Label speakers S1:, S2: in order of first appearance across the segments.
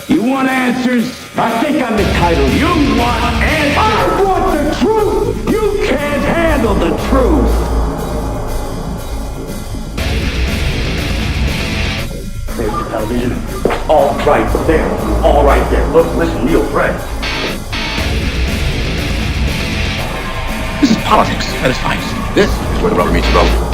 S1: You want answers? I think I'm entitled. You want answers? I want the truth! You can't handle the truth! There's the television. All right there. All right there. Look, listen, Neil, Fred. This is politics at its finest. This is where the rubber meets the road.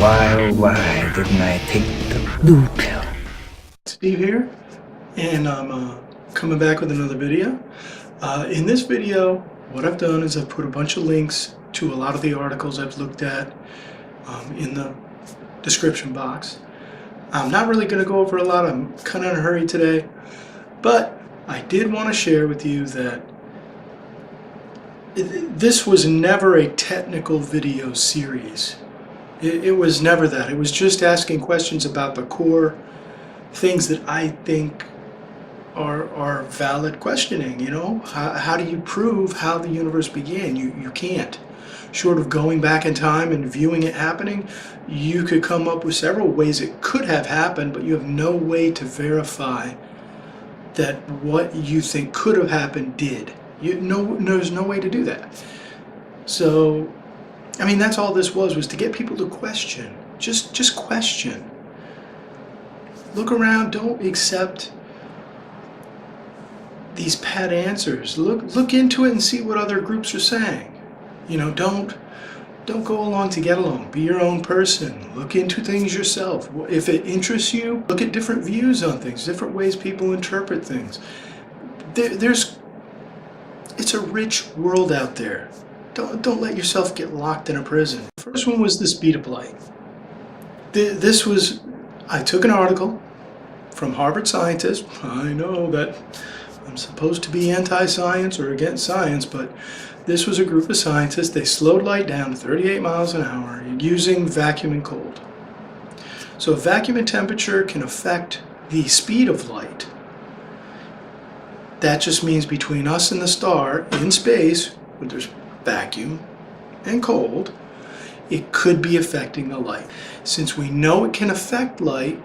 S2: Why, oh why didn't I take the blue pill?
S3: Steve here, and I'm coming back with another video. In this video, what I've done is I've put a bunch of links to a lot of the articles I've looked at in the description box. I'm not really going to go over a lot. I'm kind of in a hurry today, but I did want to share with you that this was never a technical video series. It was never that. It was just asking questions about the core things that I think are valid questioning, you know? How do you prove how the universe began? You can't. Short of going back in time and viewing it happening, you could come up with several ways it could have happened, but you have no way to verify that what you think could have happened did. There's no way to do that. So, I mean, that's all this was to get people to question. Just question. Look around, don't accept these pat answers. Look into it and see what other groups are saying. You know, don't go along to get along. Be your own person. Look into things yourself. If it interests you, look at different views on things, different ways people interpret things. It's a rich world out there. Don't let yourself get locked in a prison. The first one was the speed of light. I took an article from Harvard scientists. I know that I'm supposed to be anti-science or against science, but this was a group of scientists. They slowed light down to 38 miles an hour using vacuum and cold. So vacuum and temperature can affect the speed of light. That just means between us and the star in space, where there's vacuum and cold, it could be affecting the light. Since we know it can affect light,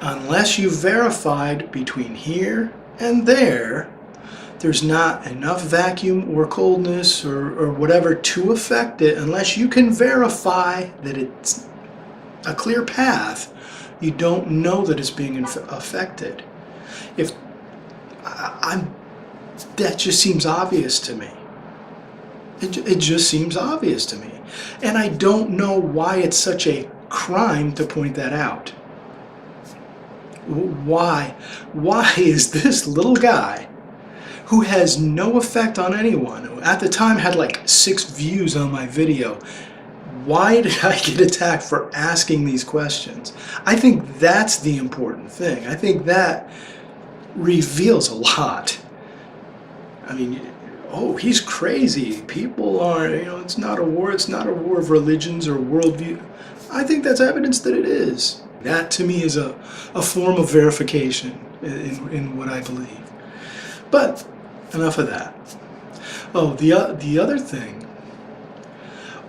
S3: unless you verified between here and there's not enough vacuum or coldness or whatever to affect it. Unless you can verify that it's a clear path, you don't know that it's being affected. That just seems obvious to me. It just seems obvious to me. And I don't know why it's such a crime to point that out. Why is this little guy who has no effect on anyone, who at the time had like 6 views on my video, why did I get attacked for asking these questions? I think that's the important thing. I think that reveals a lot. I mean, oh, he's crazy. People are, it's not a war of religions or worldview. I think that's evidence that it is. That to me is a form of verification in what I believe. But enough of that. Oh, the other thing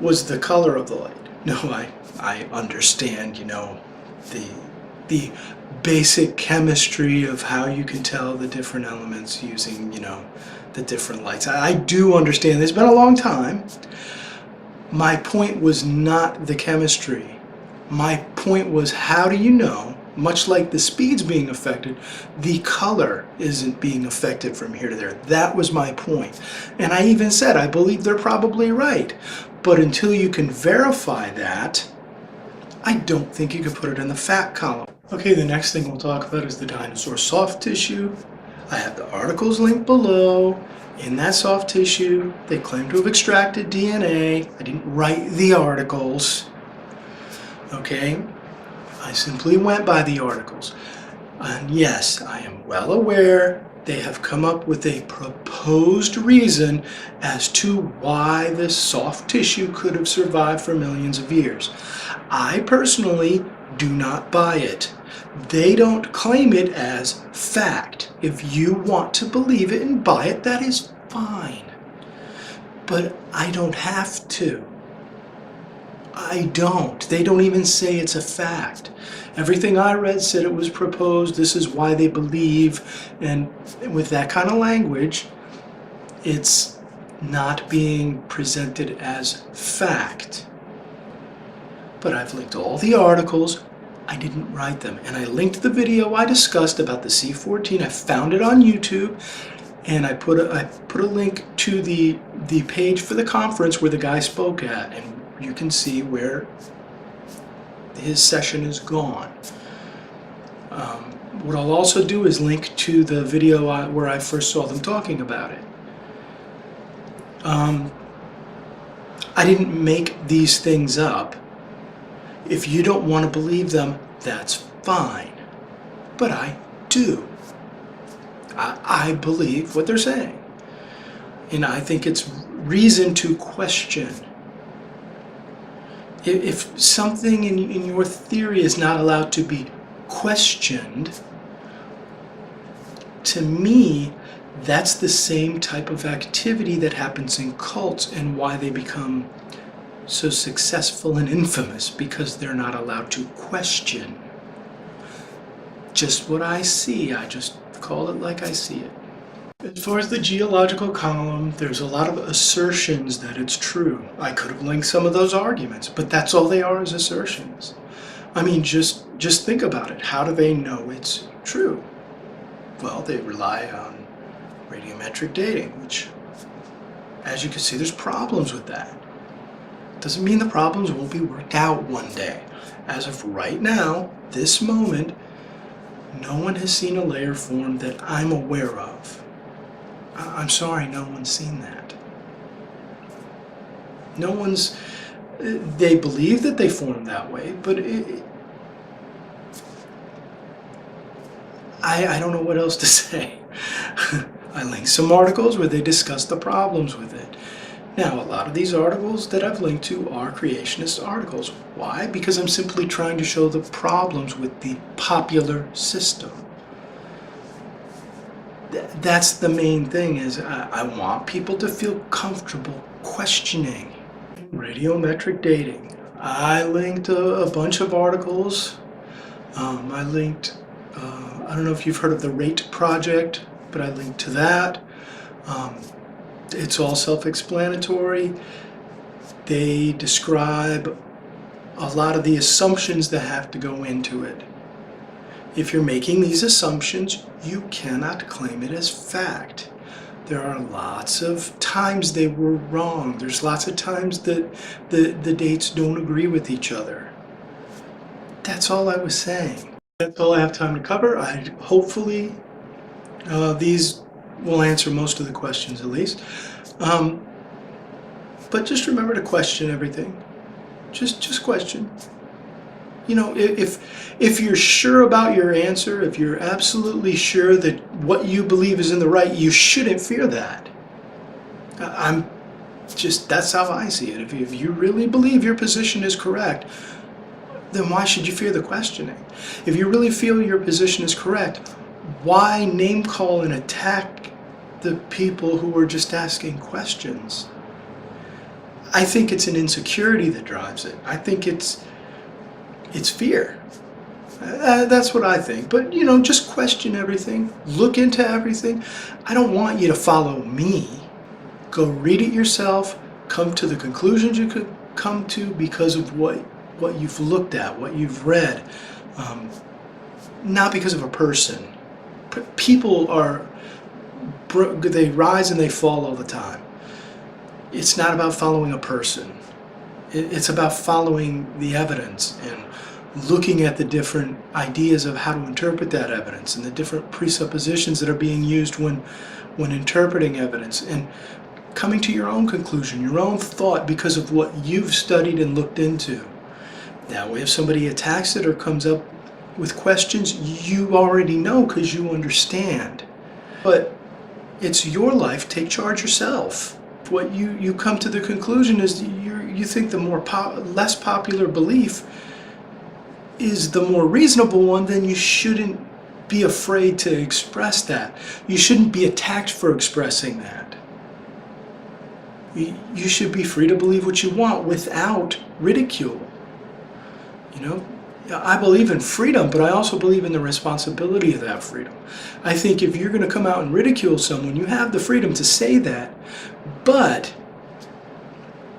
S3: was the color of the light. No, I understand, the basic chemistry of how you can tell the different elements using, the different lights. I do understand. It's been a long time. My point was not the chemistry. My point was, how do you know, much like the speed's being affected, the color isn't being affected from here to there? That was my point. And I even said, I believe they're probably right. But until you can verify that, I don't think you can put it in the fact column. Okay, the next thing we'll talk about is the dinosaur soft tissue. I have the articles linked below. In that soft tissue, they claim to have extracted DNA. I didn't write the articles. Okay? I simply went by the articles. And yes, I am well aware they have come up with a proposed reason as to why this soft tissue could have survived for millions of years. I personally do not buy it. They don't claim it as fact. If you want to believe it and buy it, that is fine. But I don't have to. I don't. They don't even say it's a fact. Everything I read said it was proposed, this is why they believe, and with that kind of language, it's not being presented as fact. But I've linked all the articles. I didn't write them. And I linked the video I discussed about the C14. I found it on YouTube, and I put a link to the page for the conference where the guy spoke at, and you can see where his session is gone. What I'll also do is link to the video where I first saw them talking about it. I didn't make these things up. If you don't want to believe them, that's fine. But I do. I believe what they're saying. And I think it's reason to question. If something in your theory is not allowed to be questioned, to me, that's the same type of activity that happens in cults and why they become so successful and infamous, because they're not allowed to question. Just what I see, I just call it like I see it. As far as the geological column, there's a lot of assertions that it's true. I could have linked some of those arguments, but that's all they are, is assertions. I mean, just think about it. How do they know it's true? Well, they rely on radiometric dating, which, as you can see, there's problems with that. Doesn't mean the problems won't be worked out one day. As of right now, this moment, no one has seen a layer form that I'm aware of. I'm sorry, no one's seen that. No one's, they believe that they formed that way, but I don't know what else to say. I linked some articles where they discuss the problems with it. Now, a lot of these articles that I've linked to are creationist articles. Why? Because I'm simply trying to show the problems with the popular system. That's the main thing, is I want people to feel comfortable questioning. Radiometric dating. I linked a bunch of articles. I linked, I don't know if you've heard of the RATE project, but I linked to that. It's all self-explanatory. They describe a lot of the assumptions that have to go into it. If you're making these assumptions, you cannot claim it as fact. There are lots of times they were wrong. There's lots of times that the dates don't agree with each other. That's all I was saying. That's all I have time to cover. Hopefully these will answer most of the questions, at least. But just remember to question everything. Just question. You know, if you're sure about your answer, if you're absolutely sure that what you believe is in the right, you shouldn't fear that. That's how I see it. If you really believe your position is correct, then why should you fear the questioning? If you really feel your position is correct, why name call and attack the people who are just asking questions? I think it's an insecurity that drives it. I think it's fear. That's what I think. But, you know, just question everything. Look into everything. I don't want you to follow me. Go read it yourself. Come to the conclusions you could come to because of what you've looked at, what you've read. Not because of a person. People they rise and they fall all the time. It's not about following a person. It's about following the evidence and looking at the different ideas of how to interpret that evidence and the different presuppositions that are being used when interpreting evidence, and coming to your own conclusion, your own thought because of what you've studied and looked into. That way, if somebody attacks it or comes up with questions, you already know because you understand. But it's your life. Take charge yourself. What you come to the conclusion is you think the less popular belief is the more reasonable one, then you shouldn't be afraid to express that. You shouldn't be attacked for expressing that. You should be free to believe what you want without ridicule. You know, I believe in freedom, but I also believe in the responsibility of that freedom. I think if you're going to come out and ridicule someone, you have the freedom to say that, but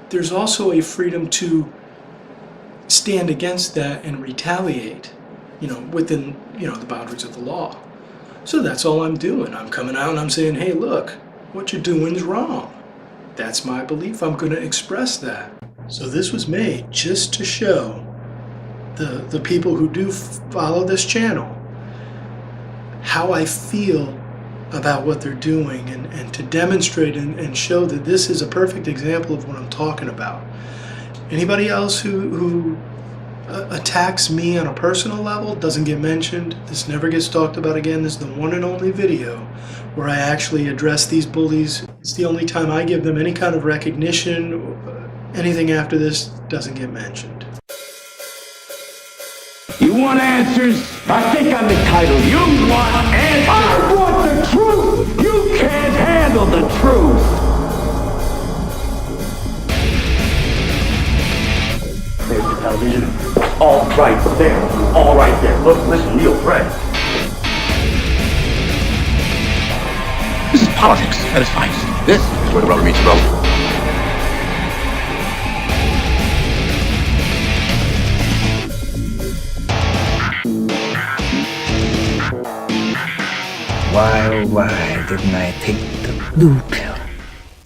S3: there's also a freedom to stand against that and retaliate, you know, within, you know, the boundaries of the law. So that's all I'm doing. I'm coming out and I'm saying, hey, look, what you're doing is wrong. That's my belief. I'm going to express that. So this was made just to show the people who do follow this channel how I feel about what they're doing, and to demonstrate and show that this is a perfect example of what I'm talking about. Anybody else who attacks me on a personal level doesn't get mentioned. This never gets talked about again. This is the one and only video where I actually address these bullies. It's the only time I give them any kind of recognition. Anything after this doesn't get mentioned.
S1: You want answers? I think I'm entitled. You want answers? I want the truth! You can't handle the truth! There's the television. All right there. All right there. Look, listen, Neil, Fred. This is politics at its finest. This is where the rubber meets the road.
S2: Why, oh why didn't I take the blue pill?